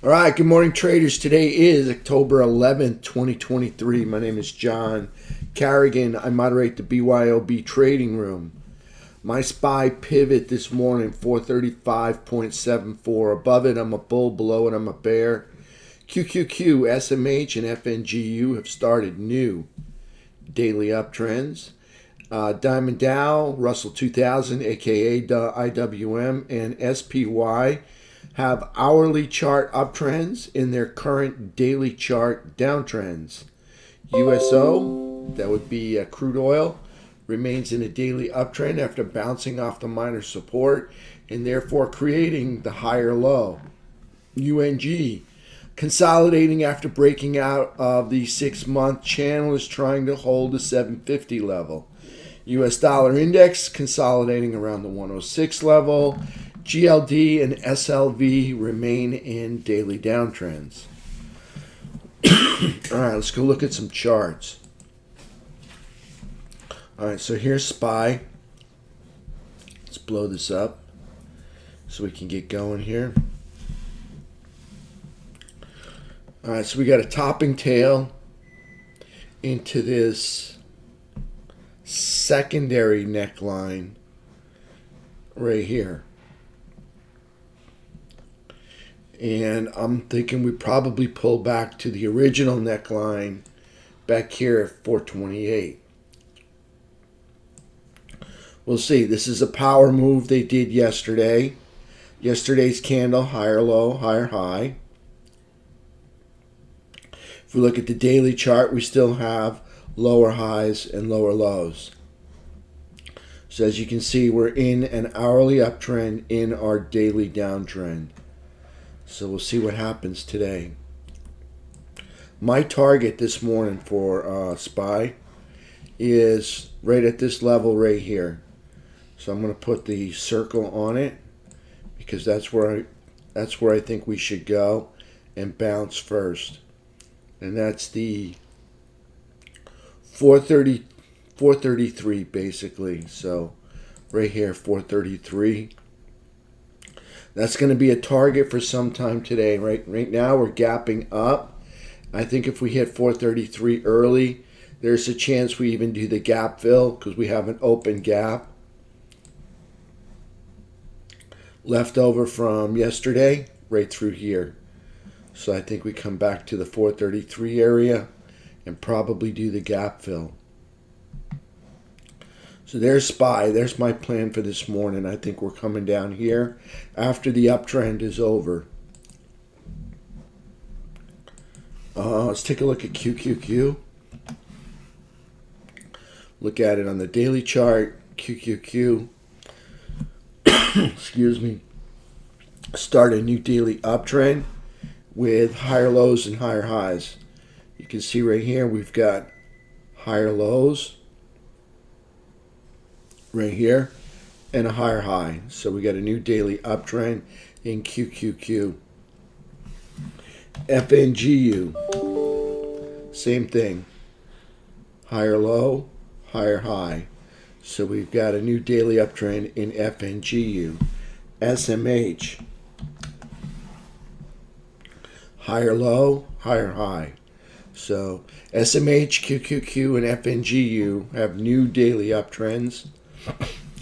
All right, good morning, traders. Today is October 11th, 2023. My name is John Carrigan. I moderate the BYOB trading room. My SPY pivot this morning, 435.74. Above it, I'm a bull. Below it, I'm a bear. QQQ, SMH, and FNGU have started new daily uptrends. Diamond Dow, Russell 2000, aka IWM, and SPY have hourly chart uptrends in their current daily chart downtrends. USO, that would be crude oil, remains in a daily uptrend after bouncing off the minor support and therefore creating the higher low. UNG, consolidating after breaking out of the 6-month channel, is trying to hold the 750 level. US dollar index consolidating around the 106 level. GLD and SLV remain in daily downtrends. All right, let's go look at some charts. All right, so here's SPY. Let's blow this up so we can get going here. All right, so we got a topping tail into this secondary neckline right here. And I'm thinking we probably pull back to the original neckline back here at 428. We'll see. This is a power move they did yesterday. Yesterday's candle, higher low, higher high. If we look at the daily chart, we still have lower highs and lower lows. So as you can see, we're in an hourly uptrend in our daily downtrend. So we'll see what happens today. My target this morning for SPY is right at this level right here. So I'm going to put the circle on it because that's where I think we should go and bounce first. And that's the 433 basically. So right here, 433. That's going to be a target for some time today. Right now we're gapping up. I think if we hit 433 early, there's a chance we even do the gap fill because we have an open gap left over from yesterday right through here. So I think we come back to the 433 area and probably do the gap fill. So there's SPY. There's my plan for this morning. I think we're coming down here after the uptrend is over. Let's take a look at QQQ. Look at it on the daily chart. QQQ, excuse me, start a new daily uptrend with higher lows and higher highs. You can see right here we've got higher lows right here and a higher high. So we got a new daily uptrend in QQQ. FNGU, same thing. Higher low, higher high. So we've got a new daily uptrend in FNGU. SMH, higher low, higher high. So SMH, QQQ, and FNGU have new daily uptrends.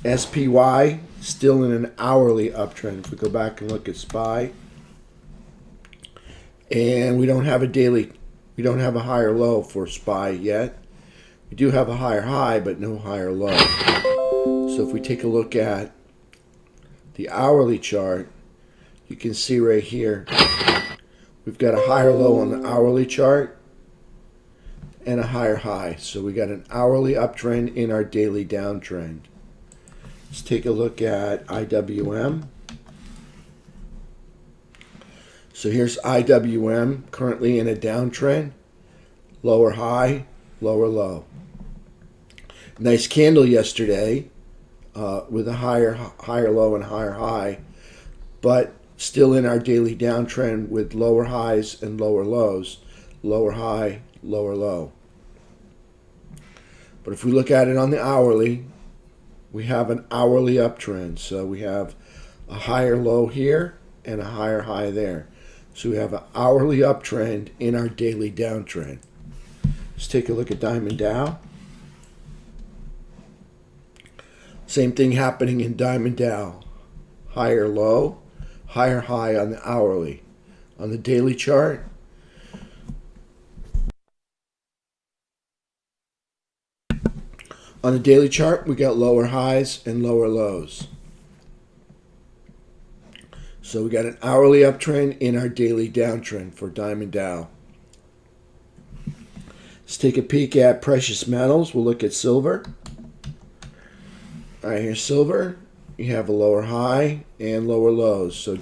SPY still in an hourly uptrend. If we go back and look at SPY, and we don't have a higher low for SPY yet. We do have a higher high, but no higher low. So if we take a look at the hourly chart, you can see right here we've got a higher low on the hourly chart and a higher high. So we got an hourly uptrend in our daily downtrend. Let's take a look at IWM. So here's IWM currently in a downtrend. Lower high, lower low. Nice candle yesterday with a higher low and higher high, but still in our daily downtrend with lower highs and lower lows. Lower high, lower low. But if we look at it on the hourly, we have an hourly uptrend. So we have a higher low here and a higher high there. So we have an hourly uptrend in our daily downtrend. Let's take a look at Diamond Dow. Same thing happening in Diamond Dow. Higher low, higher high on the hourly. On the daily chart, we got lower highs and lower lows. So we got an hourly uptrend in our daily downtrend for Diamond Dow. Let's take a peek at precious metals. We'll look at silver. All right, here's silver. You have a lower high and lower lows. So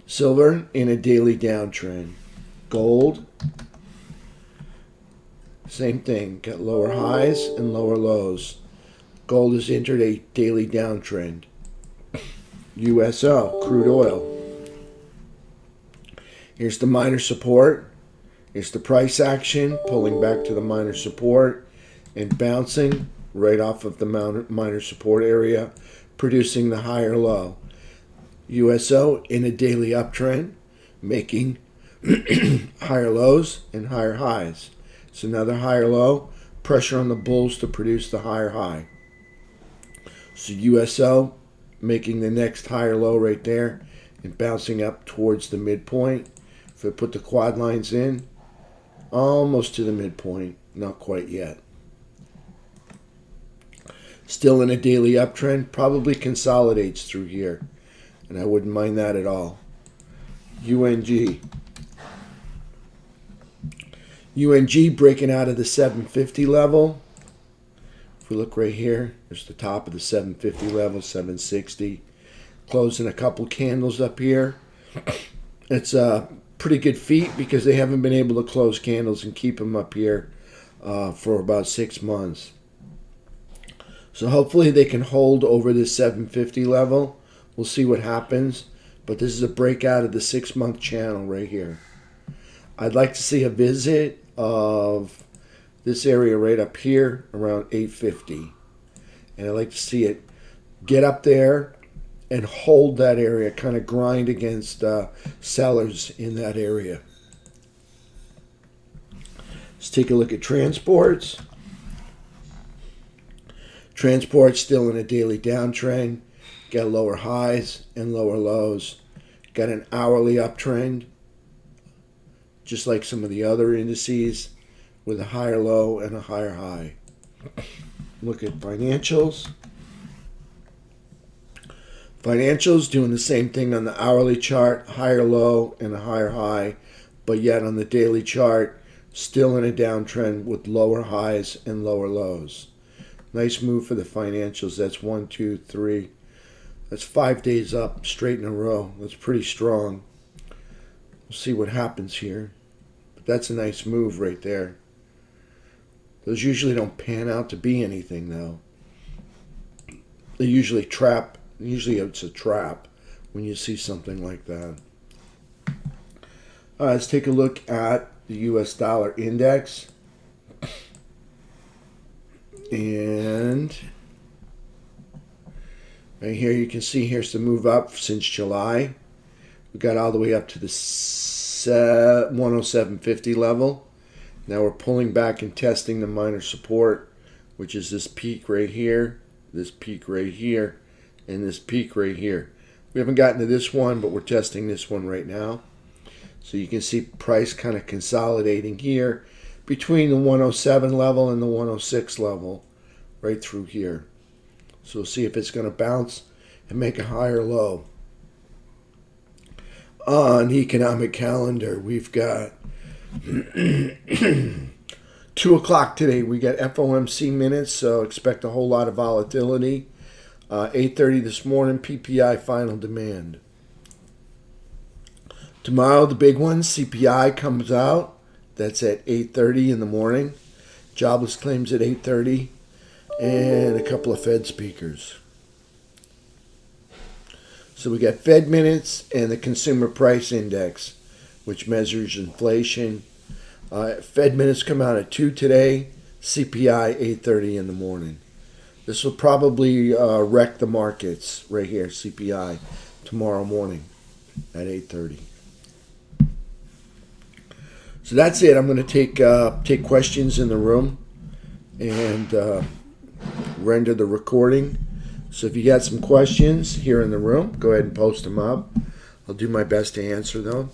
silver in a daily downtrend. Gold, same thing. Got lower highs and lower lows. Gold has entered a daily downtrend. USO, crude oil. Here's the minor support. Here's the price action, pulling back to the minor support and bouncing right off of the minor support area, producing the higher low. USO in a daily uptrend, making higher lows and higher highs. It's another higher low, pressure on the bulls to produce the higher high. So USO making the next higher low right there and bouncing up towards the midpoint. If I put the quad lines in, almost to the midpoint, not quite yet. Still in a daily uptrend, probably consolidates through here, and I wouldn't mind that at all. UNG. UNG breaking out of the 750 level. If we look right here, there's the top of the 750 level, 760. Closing a couple candles up here. It's a pretty good feat because they haven't been able to close candles and keep them up here for about 6 months. So hopefully they can hold over this 750 level. We'll see what happens. But this is a breakout of the 6-month channel right here. I'd like to see a visit of this area right up here around 850. And I'd like to see it get up there and hold that area, kind of grind against sellers in that area. Let's take a look at transports. Transport's still in a daily downtrend. Got lower highs and lower lows. Got an hourly uptrend, just like some of the other indices, with a higher low and a higher high. Look at financials. Financials doing the same thing on the hourly chart, higher low and a higher high, but yet on the daily chart, still in a downtrend with lower highs and lower lows. Nice move for the financials. That's 1, 2, 3. That's 5 days up straight in a row. That's pretty strong. We'll see what happens here. But that's a nice move right there. Those usually don't pan out to be anything, though. They usually trap. Usually it's a trap when you see something like that. Let's take a look at the US dollar index. And right here you can see here's the move up since July. We got all the way up to the 107.50 level. Now we're pulling back and testing the minor support, which is this peak right here, this peak right here, and this peak right here. We haven't gotten to this one, but we're testing this one right now. So you can see price kind of consolidating here between the 107 level and the 106 level right through here. So we'll see if it's going to bounce and make a higher low. On the economic calendar, we've got 2 o'clock today. We got FOMC minutes, so expect a whole lot of volatility. 8:30 this morning, PPI final demand. Tomorrow, the big one, CPI comes out. That's at 8:30 in the morning. Jobless claims at 8:30. And a couple of Fed speakers. So we got Fed minutes and the Consumer Price Index, which measures inflation. Fed minutes come out at 2 today. CPI 8:30 in the morning. This will probably wreck the markets right here, CPI, tomorrow morning at 8:30. So that's it. I'm going to take questions in the room and render the recording. So if you got some questions here in the room, go ahead and post them up. I'll do my best to answer them.